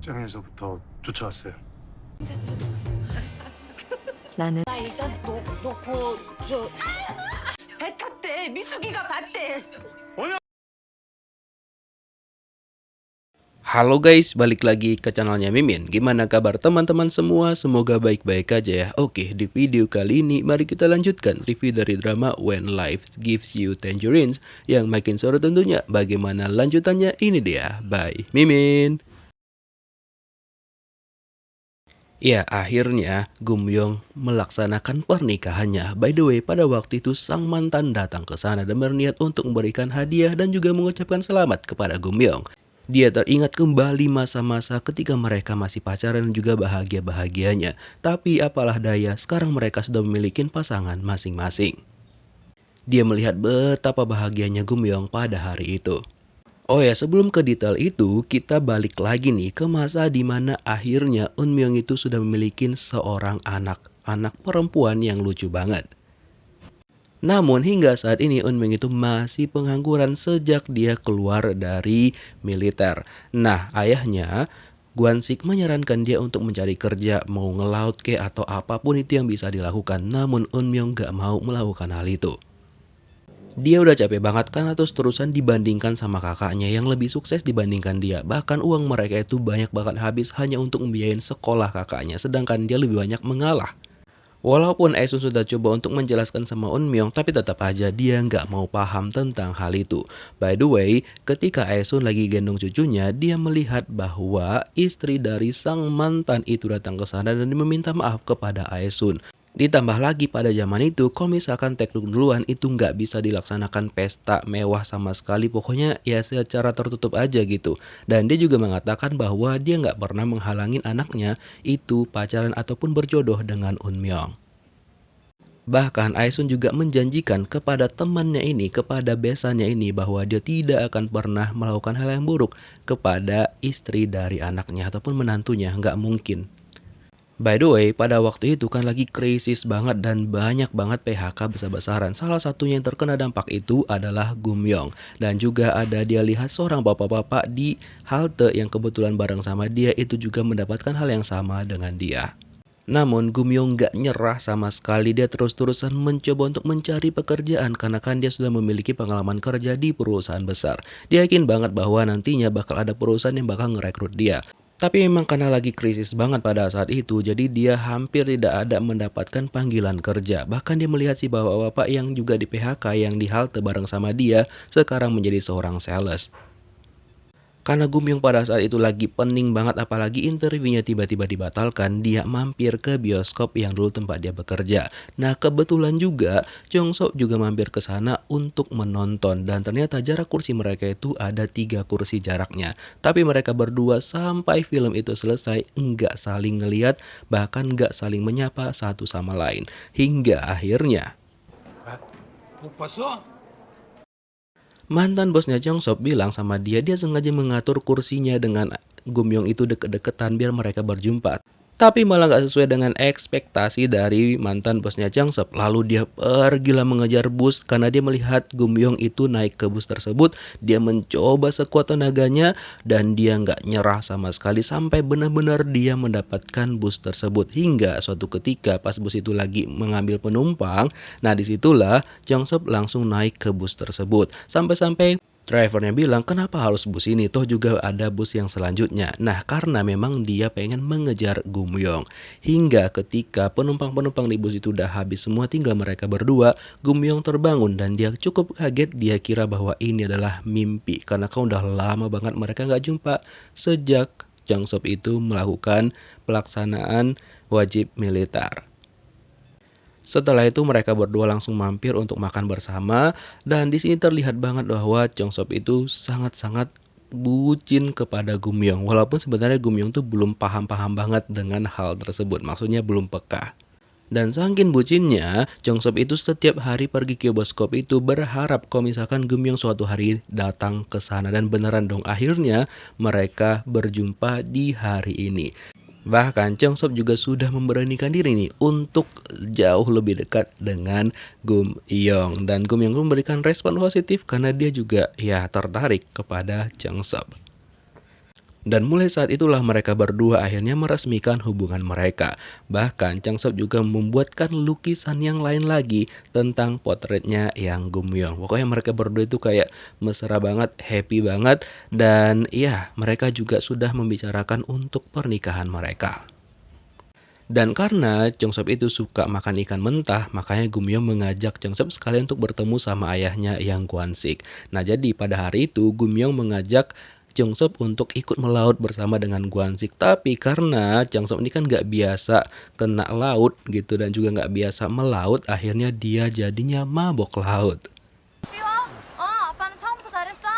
직장에서부터 쫓아왔어요. 나는 나 일단 놓고 배 탔대. 미숙이가 봤대. Halo guys, balik lagi ke channelnya Mimin. Gimana kabar teman-teman semua? Semoga baik-baik aja ya. Oke, di video kali ini mari kita lanjutkan review dari drama When Life Gives You Tangerines. Yang makin seru tentunya. Bagaimana lanjutannya? Ini dia. Bye Mimin. Ya, akhirnya Gumyong melaksanakan pernikahannya. By the way, pada waktu itu sang mantan datang ke sana dan berniat untuk memberikan hadiah dan juga mengucapkan selamat kepada Gumyong. Dia teringat kembali masa-masa ketika mereka masih pacaran dan juga bahagia-bahagianya. Tapi apalah daya, sekarang mereka sudah memiliki pasangan masing-masing. Dia melihat betapa bahagianya Gumyong pada hari itu. Oh ya, sebelum ke detail itu, kita balik lagi nih ke masa dimana akhirnya Eunmyeong itu sudah memiliki seorang anak perempuan yang lucu banget. Namun hingga saat ini Eunmyeong itu masih pengangguran sejak dia keluar dari militer. Nah, ayahnya Gwansik menyarankan dia untuk mencari kerja, mau ngelaut ke atau apapun itu yang bisa dilakukan. Namun Eunmyeong gak mau melakukan hal itu. Dia udah capek banget karena terus-terusan dibandingkan sama kakaknya yang lebih sukses dibandingkan dia. Bahkan uang mereka itu banyak banget habis hanya untuk membiayain sekolah kakaknya, sedangkan dia lebih banyak mengalah. Walaupun Aesun sudah coba untuk menjelaskan sama Eunmyeong, tapi tetap aja dia nggak mau paham tentang hal itu. By the way, ketika Aesun lagi gendong cucunya, dia melihat bahwa istri dari sang mantan itu datang ke sana dan meminta maaf kepada Aesun. Ditambah lagi pada zaman itu, kalau misalkan teknik duluan itu nggak bisa dilaksanakan pesta mewah sama sekali, pokoknya ya secara tertutup aja gitu. Dan dia juga mengatakan bahwa dia nggak pernah menghalangin anaknya itu pacaran ataupun berjodoh dengan Eunmyeong. Bahkan Aesun juga menjanjikan kepada temannya ini, kepada besannya ini bahwa dia tidak akan pernah melakukan hal yang buruk kepada istri dari anaknya ataupun menantunya, nggak mungkin. By the way, pada waktu itu kan lagi krisis banget dan banyak banget PHK besar-besaran. Salah satunya yang terkena dampak itu adalah Gumyong. Dan juga ada dia lihat seorang bapak-bapak di halte yang kebetulan bareng sama dia itu juga mendapatkan hal yang sama dengan dia. Namun Gumyong gak nyerah sama sekali, dia terus-terusan mencoba untuk mencari pekerjaan karena kan dia sudah memiliki pengalaman kerja di perusahaan besar. Dia yakin banget bahwa nantinya bakal ada perusahaan yang bakal ngerekrut dia. Tapi memang karena lagi krisis banget pada saat itu, jadi dia hampir tidak ada mendapatkan panggilan kerja. Bahkan dia melihat si bapak-bapak yang juga di PHK yang di halte bareng sama dia sekarang menjadi seorang sales. Karena Gumyong pada saat itu lagi pening banget, apalagi interviewnya tiba-tiba dibatalkan, dia mampir ke bioskop yang dulu tempat dia bekerja. Nah, kebetulan juga Jongseok juga mampir ke sana untuk menonton dan ternyata jarak kursi mereka itu ada 3 kursi jaraknya. Tapi mereka berdua sampai film itu selesai nggak saling ngeliat, bahkan nggak saling menyapa satu sama lain. Hingga akhirnya 못 봤어? mantan bosnya Jongseok bilang sama dia sengaja mengatur kursinya dengan Gumyong itu deket-deketan biar mereka berjumpa. Tapi malah gak sesuai dengan ekspektasi dari mantan bosnya Jongseok. Lalu dia pergilah mengejar bus karena dia melihat Gumyong itu naik ke bus tersebut. Dia mencoba sekuat tenaganya dan dia gak nyerah sama sekali sampai benar-benar dia mendapatkan bus tersebut. Hingga suatu ketika pas bus itu lagi mengambil penumpang, nah disitulah Jongseok langsung naik ke bus tersebut. Sampai-sampai drivernya bilang, kenapa harus bus ini? Toh juga ada bus yang selanjutnya. Nah, karena memang dia pengen mengejar Gumyong. Hingga ketika penumpang-penumpang di bus itu udah habis semua, tinggal mereka berdua, Gumyong terbangun dan dia cukup kaget. Dia kira bahwa ini adalah mimpi. Karena kan udah lama banget mereka nggak jumpa sejak Jongseok itu melakukan pelaksanaan wajib militer. Setelah itu mereka berdua langsung mampir untuk makan bersama dan di sini terlihat banget bahwa Jongseok itu sangat-sangat bucin kepada Gumyong. Walaupun sebenarnya Gumyong tuh belum paham-paham banget dengan hal tersebut, maksudnya belum peka. Dan saking bucinnya, Jongseok itu setiap hari pergi ke bioskop itu berharap kalau misalkan Gumyong suatu hari datang ke sana dan beneran dong akhirnya mereka berjumpa di hari ini. Bahkan Jongseok juga sudah memberanikan diri nih untuk jauh lebih dekat dengan Gumyong. Dan Gumyong memberikan respon positif karena dia juga ya tertarik kepada Jongseok. Dan mulai saat itulah mereka berdua akhirnya meresmikan hubungan mereka. Bahkan Changsub juga membuatkan lukisan yang lain lagi tentang potretnya Yang Gumyong. Pokoknya mereka berdua itu kayak mesra banget, happy banget. Dan ya, mereka juga sudah membicarakan untuk pernikahan mereka. Dan karena Changsub itu suka makan ikan mentah, makanya Gumyong mengajak Changsub sekalian untuk bertemu sama ayahnya Yang Gwansik. Nah, jadi pada hari itu Gumyong mengajak Changsub untuk ikut melaut bersama dengan Gwansik. Tapi karena Changsub ini kan nggak biasa kena laut gitu dan juga nggak biasa melaut, akhirnya dia jadinya mabok laut. 쉬워? 아빠는 처음부터 잘했어?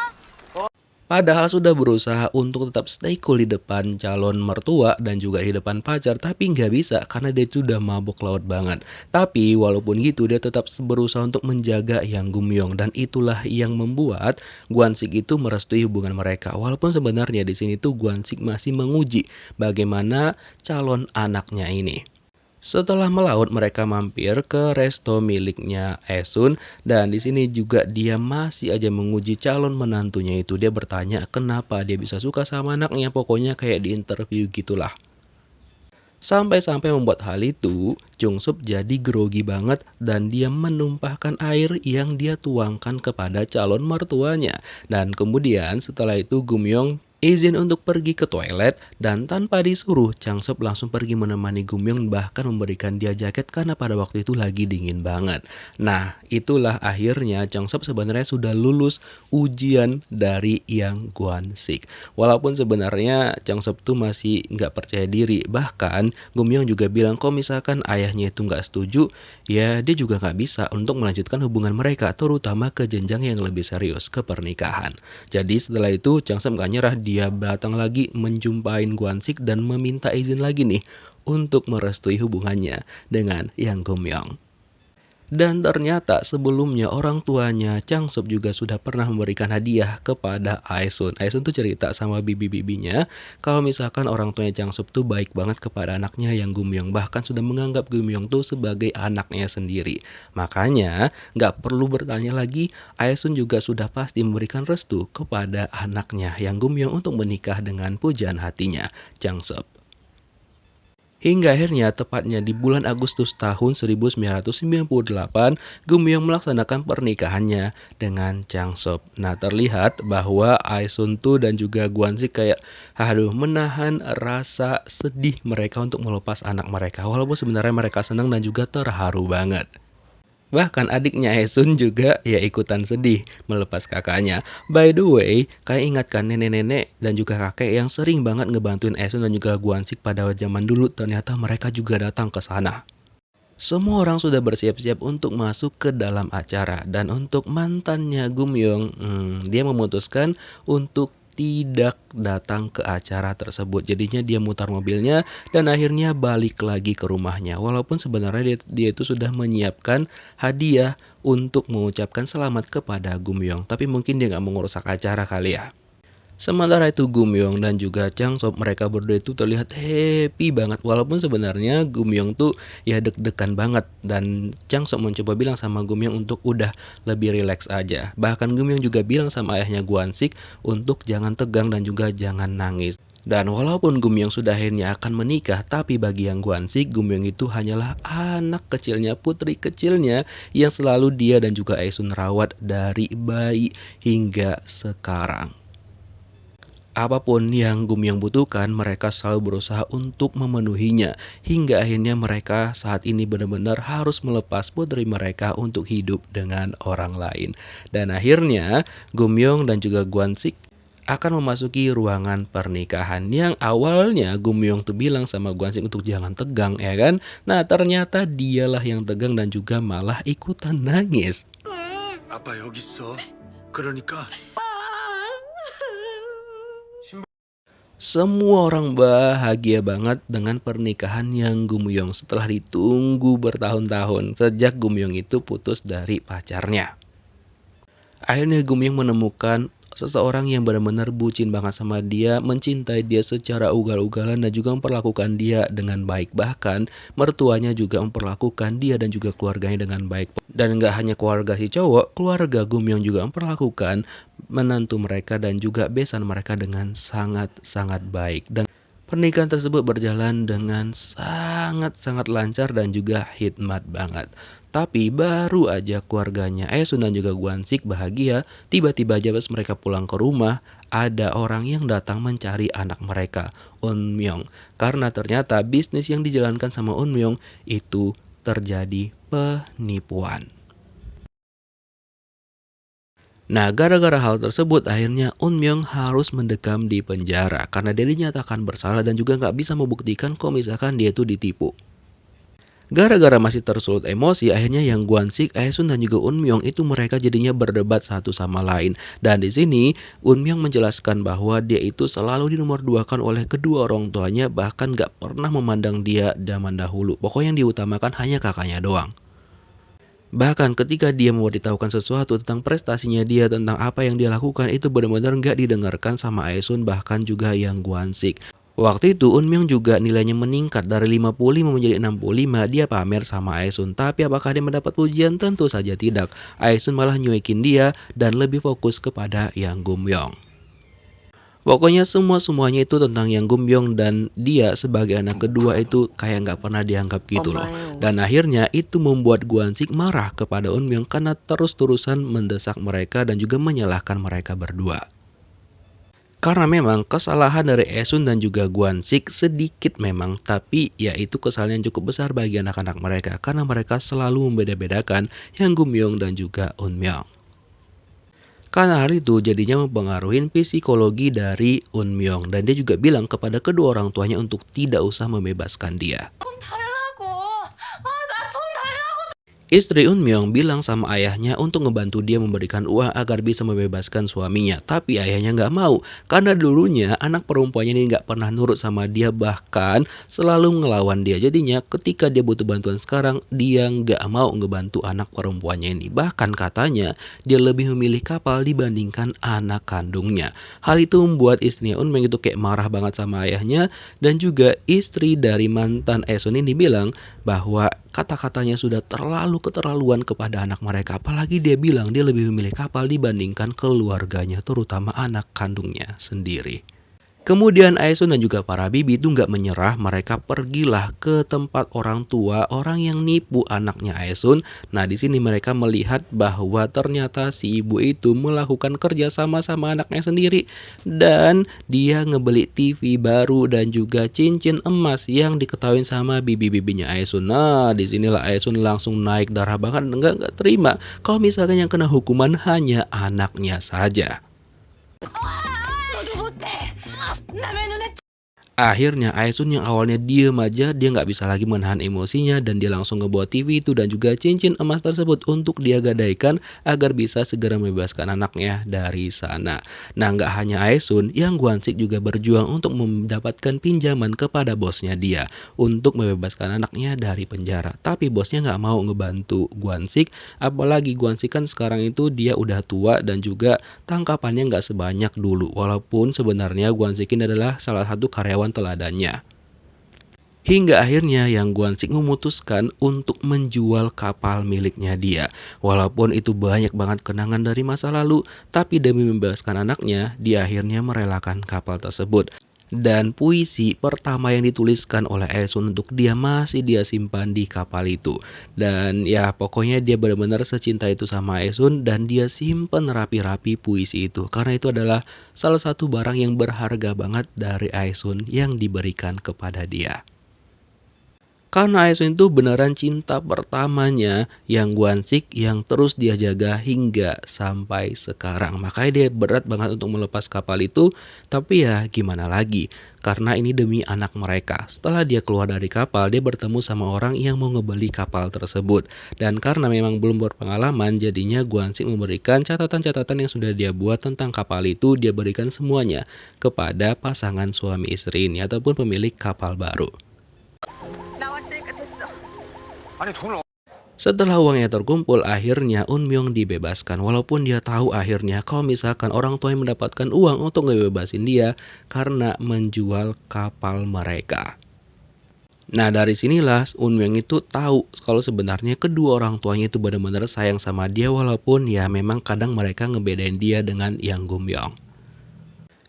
Padahal sudah berusaha untuk tetap stay cool di depan calon mertua dan juga di depan pacar, tapi nggak bisa karena dia itu udah mabok laut banget. Tapi walaupun gitu dia tetap berusaha untuk menjaga Yang Gumyong dan itulah yang membuat Gwansik itu merestui hubungan mereka. Walaupun sebenarnya di sini tuh Gwansik masih menguji bagaimana calon anaknya ini. Setelah melaut, mereka mampir ke resto miliknya Esun dan di sini juga dia masih aja menguji calon menantunya itu. Dia bertanya kenapa dia bisa suka sama anaknya, pokoknya kayak di interview gitulah. Sampai-sampai membuat hal itu, Changsub jadi grogi banget dan dia menumpahkan air yang dia tuangkan kepada calon mertuanya. Dan kemudian setelah itu Gumyong izin untuk pergi ke toilet dan tanpa disuruh Changsub langsung pergi menemani Gumyong bahkan memberikan dia jaket karena pada waktu itu lagi dingin banget. Nah, itulah akhirnya Changsub sebenarnya sudah lulus ujian dari Yang Gwansik. Walaupun sebenarnya Changsub tuh masih nggak percaya diri. Bahkan Gumyong juga bilang kalau misalkan ayahnya itu nggak setuju, ya dia juga nggak bisa untuk melanjutkan hubungan mereka terutama ke jenjang yang lebih serius, ke pernikahan. Jadi setelah itu Changsub nggak nyerah, dia datang lagi menjumpai Gwansik dan meminta izin lagi nih untuk merestui hubungannya dengan Yang Gumyong. Dan ternyata sebelumnya orang tuanya Changsub juga sudah pernah memberikan hadiah kepada Aesun. Aesun tuh cerita sama bibi-bibinya kalau misalkan orang tuanya Changsub tuh baik banget kepada anaknya Yang Gumyong. Bahkan sudah menganggap Gumyong tuh sebagai anaknya sendiri. Makanya nggak perlu bertanya lagi, Aesun juga sudah pasti memberikan restu kepada anaknya Yang Gumyong untuk menikah dengan pujaan hatinya Changsub. Hingga akhirnya tepatnya di bulan Agustus tahun 1998, Gumyong melaksanakan pernikahannya dengan Changsub. Nah, terlihat bahwa Aesun tuh dan juga Gwansik kayak menahan rasa sedih mereka untuk melepas anak mereka. Walaupun sebenarnya mereka senang dan juga terharu banget. Bahkan adiknya Aesun juga ya ikutan sedih melepas kakaknya. By the way, kalian ingat kan nenek-nenek dan juga kakek yang sering banget ngebantuin Aesun dan juga Gwansik pada zaman dulu, ternyata mereka juga datang ke sana. Semua orang sudah bersiap-siap untuk masuk ke dalam acara dan untuk mantannya Gumyong, dia memutuskan untuk tidak datang ke acara tersebut. Jadinya dia mutar mobilnya dan akhirnya balik lagi ke rumahnya. Walaupun sebenarnya dia itu sudah menyiapkan hadiah untuk mengucapkan selamat kepada Gumyong. Tapi mungkin dia nggak mau ngerusak acara kali ya. Sementara itu Gumyong dan juga Changsub mereka berdua itu terlihat happy banget. Walaupun sebenarnya Gumyong tuh ya deg-degan banget. Dan Changsub mencoba bilang sama Gumyong untuk udah lebih rileks aja. Bahkan Gumyong juga bilang sama ayahnya Gwansik untuk jangan tegang dan juga jangan nangis. Dan walaupun Gumyong sudah akhirnya akan menikah, tapi bagi Yang Gwansik, Gumyong itu hanyalah anak kecilnya, putri kecilnya yang selalu dia dan juga Aesun rawat dari bayi hingga sekarang. Apapun yang Gumyong butuhkan, mereka selalu berusaha untuk memenuhinya. Hingga akhirnya mereka saat ini benar-benar harus melepas putri mereka untuk hidup dengan orang lain. Dan akhirnya Gumyong dan juga Gwansik akan memasuki ruangan pernikahan yang awalnya Gumyong tuh bilang sama Gwansik untuk jangan tegang ya kan. Nah ternyata dialah yang tegang dan juga malah ikutan nangis. 아빠 여기 있어. 그러니까 Semua orang bahagia banget dengan pernikahan Yang Gumyong setelah ditunggu bertahun-tahun sejak Gumyong itu putus dari pacarnya. Akhirnya Gumyong menemukan seseorang yang benar-benar bucin banget sama dia, mencintai dia secara ugal-ugalan dan juga memperlakukan dia dengan baik. Bahkan mertuanya juga memperlakukan dia dan juga keluarganya dengan baik. Dan nggak hanya keluarga si cowok, keluarga Gumyong juga memperlakukan menantu mereka dan juga besan mereka dengan sangat-sangat baik. Dan pernikahan tersebut berjalan dengan sangat-sangat lancar dan juga hikmat banget. Tapi baru aja keluarganya Aesun dan juga Gwansik bahagia, tiba-tiba aja pas mereka pulang ke rumah, ada orang yang datang mencari anak mereka, Eunmyeong. Karena ternyata bisnis yang dijalankan sama Eunmyeong itu terjadi penipuan. Nah, gara-gara hal tersebut akhirnya Eunmyeong harus mendekam di penjara karena dia dinyatakan bersalah dan juga nggak bisa membuktikan kalau misalkan dia itu ditipu. Gara-gara masih tersulut emosi, akhirnya yang Gwansik, Aesun dan juga Eunmyeong itu mereka jadinya berdebat satu sama lain. Dan di sini Eunmyeong menjelaskan bahwa dia itu selalu dinomorduakan oleh kedua orang tuanya, bahkan nggak pernah memandang dia zaman dahulu. Pokoknya yang diutamakan hanya kakaknya doang. Bahkan ketika dia memberitahukan sesuatu tentang prestasinya dia, tentang apa yang dia lakukan, itu benar-benar nggak didengarkan sama Aesun bahkan juga yang Gwansik. Waktu itu Eunmyeong juga nilainya meningkat dari 55 menjadi 65, dia pamer sama Aesun. Tapi apakah dia mendapat pujian? Tentu saja tidak. Aesun malah nyuekin dia dan lebih fokus kepada Yang Gumyong. Pokoknya semuanya itu tentang Yang Gumyong dan dia sebagai anak kedua itu kayak nggak pernah dianggap gitu loh. Dan akhirnya itu membuat Gwansik marah kepada Eunmyeong karena terus-terusan mendesak mereka dan juga menyalahkan mereka berdua. Karena memang kesalahan dari Aesun dan juga Gwansik sedikit memang, tapi ya itu kesalahan yang cukup besar bagi anak-anak mereka karena mereka selalu membeda-bedakan Yang Gumyong dan juga Eunmyeong. Karena hal itu jadinya mempengaruhi psikologi dari Eunmyeong dan dia juga bilang kepada kedua orang tuanya untuk tidak usah membebaskan dia. Istri Eunmyeong bilang sama ayahnya untuk ngebantu dia memberikan uang agar bisa membebaskan suaminya. Tapi ayahnya nggak mau, karena dulunya anak perempuannya ini nggak pernah nurut sama dia, bahkan selalu ngelawan dia. Jadinya ketika dia butuh bantuan sekarang, dia nggak mau ngebantu anak perempuannya ini. Bahkan katanya dia lebih memilih kapal dibandingkan anak kandungnya. Hal itu membuat istrinya Eunmyeong itu kayak marah banget sama ayahnya. Dan juga istri dari mantan Aesun ini bilang bahwa kata-katanya sudah terlalu keterlaluan kepada anak mereka. Apalagi dia bilang dia lebih memilih kapal dibandingkan keluarganya, terutama anak kandungnya sendiri. Kemudian Aesun dan juga para bibi itu nggak menyerah, mereka pergilah ke tempat orang tua orang yang nipu anaknya Aesun. Nah di sini mereka melihat bahwa ternyata si ibu itu melakukan kerja sama anaknya sendiri dan dia ngebeli TV baru dan juga cincin emas yang diketahui sama bibi-bibinya Aesun. Nah disinilah Aesun langsung naik darah, bahkan nggak terima kalau misalkan yang kena hukuman hanya anaknya saja. Akhirnya Aesun yang awalnya diem aja, dia nggak bisa lagi menahan emosinya dan dia langsung ngebawa TV itu dan juga cincin emas tersebut untuk dia gadaikan agar bisa segera membebaskan anaknya dari sana. Nah nggak hanya Aesun, yang Gwansik juga berjuang untuk mendapatkan pinjaman kepada bosnya dia untuk membebaskan anaknya dari penjara. Tapi bosnya nggak mau ngebantu Gwansik, apalagi Gwansik kan sekarang itu dia udah tua dan juga tangkapannya nggak sebanyak dulu. Walaupun sebenarnya Gwansik ini adalah salah satu karyawan teladannya. Hingga akhirnya yang Gwansik memutuskan untuk menjual kapal miliknya dia. Walaupun itu banyak banget kenangan dari masa lalu, tapi demi membebaskan anaknya, dia akhirnya merelakan kapal tersebut. Dan puisi pertama yang dituliskan oleh Aesun untuk dia masih dia simpan di kapal itu. Dan ya pokoknya dia benar-benar secinta itu sama Aesun dan dia simpen rapi-rapi puisi itu. Karena itu adalah salah satu barang yang berharga banget dari Aesun yang diberikan kepada dia. Karena Aesun itu beneran cinta pertamanya yang Gwansik yang terus dia jaga hingga sampai sekarang. Makanya dia berat banget untuk melepas kapal itu. Tapi ya gimana lagi, karena ini demi anak mereka. Setelah dia keluar dari kapal, dia bertemu sama orang yang mau ngebeli kapal tersebut. Dan karena memang belum berpengalaman, jadinya Gwansik memberikan catatan-catatan yang sudah dia buat tentang kapal itu. Dia berikan semuanya kepada pasangan suami istri ini ataupun pemilik kapal baru. Setelah uangnya terkumpul, akhirnya Un Myung dibebaskan. Walaupun dia tahu akhirnya kalau misalkan orang tuanya mendapatkan uang untuk ngebebasin dia karena menjual kapal mereka. Nah dari sinilah Un Myung itu tahu kalau sebenarnya kedua orang tuanya itu benar-benar sayang sama dia, walaupun ya memang kadang mereka ngebedain dia dengan Yang Gumyong.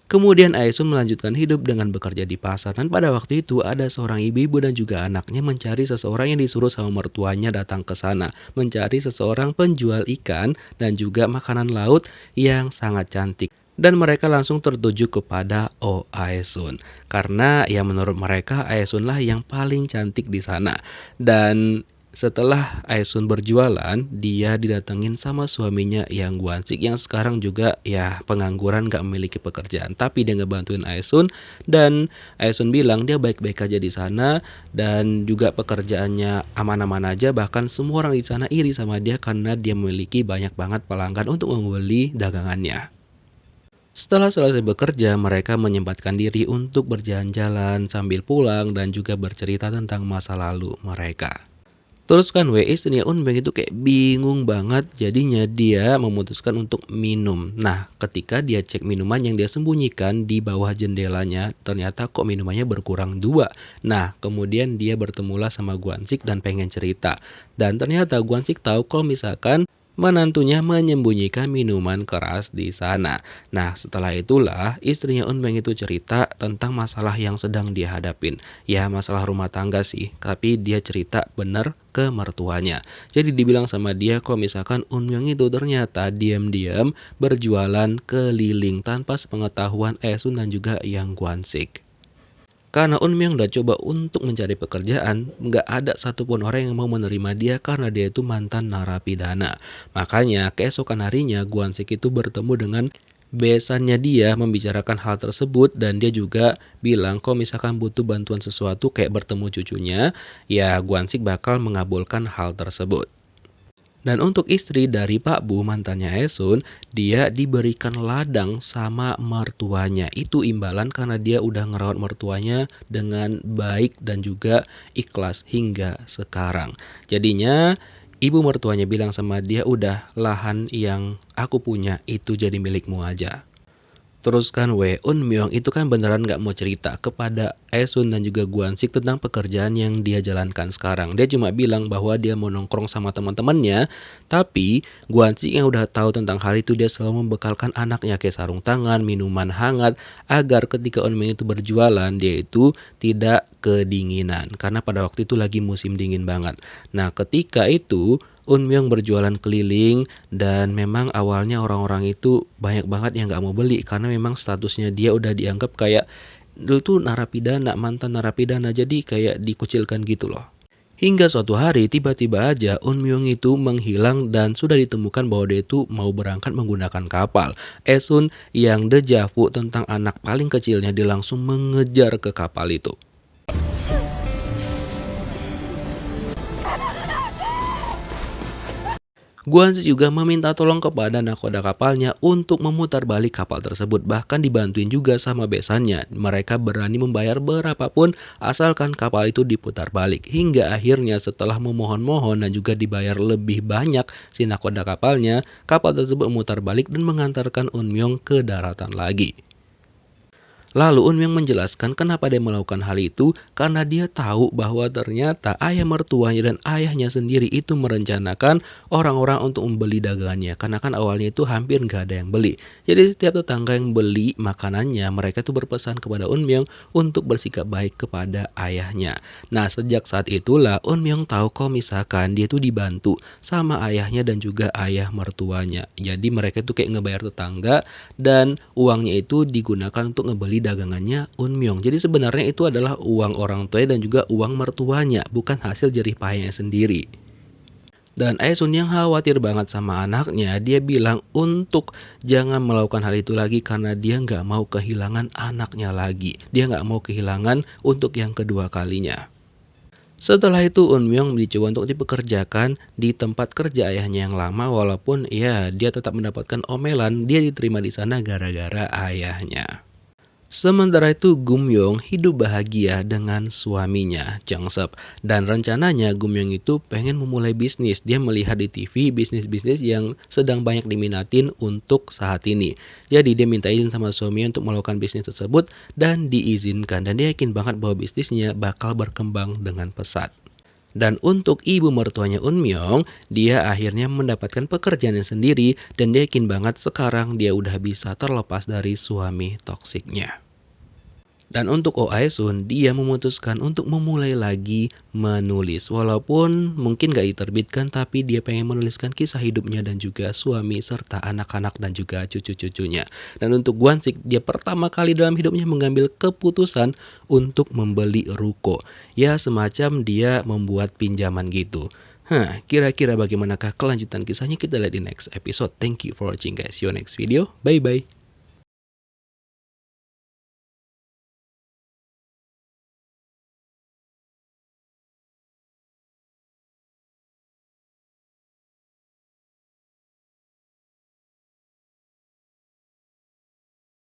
Kemudian Aesun melanjutkan hidup dengan bekerja di pasar, dan pada waktu itu ada seorang ibu-ibu dan juga anaknya mencari seseorang yang disuruh sama mertuanya datang ke sana, mencari seseorang penjual ikan dan juga makanan laut yang sangat cantik. Dan mereka langsung tertuju kepada Oh Aesun karena ya menurut mereka Aesun lah yang paling cantik di sana. Dan setelah Aesun berjualan, dia didatengin sama suaminya Yang Gwansik yang sekarang juga ya pengangguran gak memiliki pekerjaan. Tapi dia ngebantuin Aesun dan Aesun bilang dia baik-baik aja di sana dan juga pekerjaannya aman-aman aja. Bahkan semua orang di sana iri sama dia karena dia memiliki banyak banget pelanggan untuk membeli dagangannya. Setelah selesai bekerja, mereka menyempatkan diri untuk berjalan-jalan sambil pulang dan juga bercerita tentang masa lalu mereka. Terus kan istrinya Un Myung itu kayak bingung banget, jadinya dia memutuskan untuk minum. Nah ketika dia cek minuman yang dia sembunyikan di bawah jendelanya, ternyata kok minumannya berkurang 2. Nah kemudian dia bertemulah sama Gwansik dan pengen cerita. Dan ternyata Gwansik tahu kalau misalkan menantunya menyembunyikan minuman keras di sana. Nah setelah itulah istrinya Un Myung itu cerita tentang masalah yang sedang dia hadapin. Ya masalah rumah tangga sih, tapi dia cerita bener ke mertuanya. Jadi dibilang sama dia kalau misalkan Un Myung itu ternyata diam-diam berjualan keliling tanpa sepengetahuan Aesun dan juga Yang Gwansik. Karena Un Myung udah coba untuk mencari pekerjaan, nggak ada satupun orang yang mau menerima dia karena dia itu mantan narapidana. Makanya keesokan harinya Gwansik itu bertemu dengan besannya dia membicarakan hal tersebut, dan dia juga bilang kalau misalkan butuh bantuan sesuatu kayak bertemu cucunya, ya Gwansik bakal mengabulkan hal tersebut. Dan untuk istri dari Pak Bu mantannya Aesun, dia diberikan ladang sama mertuanya. Itu imbalan karena dia udah ngerawat mertuanya dengan baik dan juga ikhlas hingga sekarang. Jadinya ibu mertuanya bilang sama dia, udah lahan yang aku punya itu jadi milikmu aja. Terus kan Un Myung itu kan beneran gak mau cerita kepada Aesun dan juga Gwansik tentang pekerjaan yang dia jalankan sekarang. Dia cuma bilang bahwa dia mau nongkrong sama teman-temannya. Tapi Gwansik yang udah tahu tentang hal itu, dia selalu membekalkan anaknya kayak sarung tangan, minuman hangat, agar ketika Un Myung itu berjualan dia itu tidak kedinginan. Karena pada waktu itu lagi musim dingin banget. Nah ketika itu Un Myung berjualan keliling, dan memang awalnya orang-orang itu banyak banget yang gak mau beli karena memang statusnya dia udah dianggap kayak dulu tuh narapidana, mantan narapidana, jadi kayak dikucilkan gitu loh. Hingga suatu hari tiba-tiba aja Un Myung itu menghilang dan sudah ditemukan bahwa dia itu mau berangkat menggunakan kapal. Aesun yang dejavu tentang anak paling kecilnya, dia langsung mengejar ke kapal itu. Gwansik juga meminta tolong kepada nakoda kapalnya untuk memutar balik kapal tersebut. Bahkan dibantuin juga sama besannya. Mereka berani membayar berapapun asalkan kapal itu diputar balik. Hingga akhirnya setelah memohon-mohon dan juga dibayar lebih banyak si nakoda kapalnya, kapal tersebut memutar balik dan mengantarkan Un Myung ke daratan lagi. Lalu Un Myung menjelaskan kenapa dia melakukan hal itu, karena dia tahu bahwa ternyata ayah mertuanya dan ayahnya sendiri itu merencanakan orang-orang untuk membeli dagangannya. Karena kan awalnya itu hampir nggak ada yang beli. Jadi setiap tetangga yang beli makanannya, mereka itu berpesan kepada Un Myung untuk bersikap baik kepada ayahnya. Nah sejak saat itulah Un Myung tahu kalau misalkan dia itu dibantu sama ayahnya dan juga ayah mertuanya. Jadi mereka itu kayak ngebayar tetangga dan uangnya itu digunakan untuk ngebeli dagangannya Un Myung. Jadi sebenarnya itu adalah uang orang tua dan juga uang mertuanya, bukan hasil jerih payahnya sendiri. Dan Aesun yang khawatir banget sama anaknya, dia bilang untuk jangan melakukan hal itu lagi karena dia nggak mau kehilangan anaknya lagi. Dia nggak mau kehilangan untuk yang kedua kalinya. Setelah itu Un Myung dicoba untuk dipekerjakan di tempat kerja ayahnya yang lama, walaupun ya dia tetap mendapatkan omelan, dia diterima di sana gara-gara ayahnya. Sementara itu Gumyong hidup bahagia dengan suaminya Jang Sep. Dan rencananya Gumyong itu pengen memulai bisnis. Dia melihat di TV bisnis-bisnis yang sedang banyak diminatin untuk saat ini. Jadi dia minta izin sama suaminya untuk melakukan bisnis tersebut dan diizinkan. Dan dia yakin banget bahwa bisnisnya bakal berkembang dengan pesat. Dan untuk ibu mertuanya Eunmyeong, dia akhirnya mendapatkan pekerjaan sendiri dan dia yakin banget sekarang dia udah bisa terlepas dari suami toksiknya. Dan untuk Oh Aesun, dia memutuskan untuk memulai lagi menulis. Walaupun mungkin gak diterbitkan, tapi dia pengen menuliskan kisah hidupnya dan juga suami serta anak-anak dan juga cucu-cucunya. Dan untuk Gwansik, dia pertama kali dalam hidupnya mengambil keputusan untuk membeli ruko. Ya semacam dia membuat pinjaman gitu. Kira-kira bagaimanakah kelanjutan kisahnya, kita lihat di next episode. Thank you for watching guys. See you next video. Bye-bye.